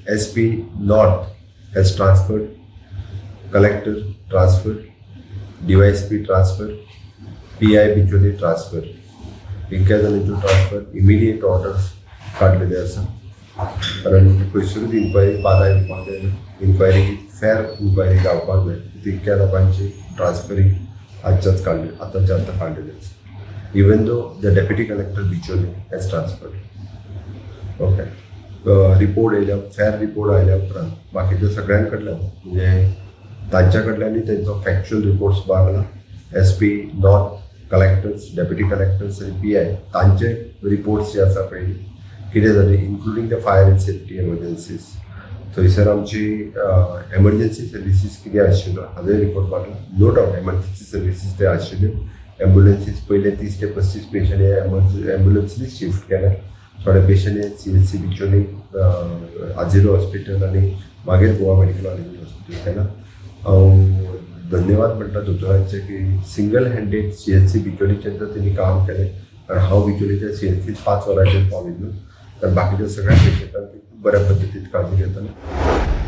SP North has transferred, collector transferred, DYSP transfer, PI Bicholim transfer इतक्या जणांचो transfer immediate orders काढलेले आसा कारण खंयसरूच इन्क्वायरी बाधा येवपाक जायना इन्क्वायरी फेर इन्क्वायरी जावपाक जाय तितक्या लोकांची ट्रान्सफरींग आतांच्या आतां काडलेली आसा even though the deputy collector Bicholim has transferred okay report येयल्या फेर रिपोर्ट आयल्या उपरांत बाकीच्या सगळ्यां कडल्यान म्हणजे तांच्या कडल्यानूय तेंचो फॅक्च्युअल रिपोर्ट्स मागला SP north collectors deputy collectors आनी PI तांचे रिपोर्ट्स जे आसा पळय कितें जालें including the fire and safety emergencies थंयसर आमची एमर्जन्सी सर्विसीस कितें आशिल्लो हाजोय रिपोर्ट मागला नो डावट एमर्जन्सी सर्विसीस ते आशिल्ल्यो एम्बुलन्सीस पयले 30 ते 35 पेशंट हे एम्बुलन्सीनी शिफ्ट केले थोडे पेशंट हे CHC बिचोली आजिलो हॉस्पिटल आनी मागीर गोवा मेडिकल कॉलेज हॉस्पिटल केला हांव धन्यवाद म्हणटा दोतोरांचे की सिंगल हँडेड CHC बिचोलीचेर जर त्यांनी काम केलें कारण हांव बिचोलीच्या CHC 5 वरांचेर पाविल्लो तर बाकीच्या सगळ्या पेशंटांक खूब बऱ्या पद्दतीन काळजी घेतालो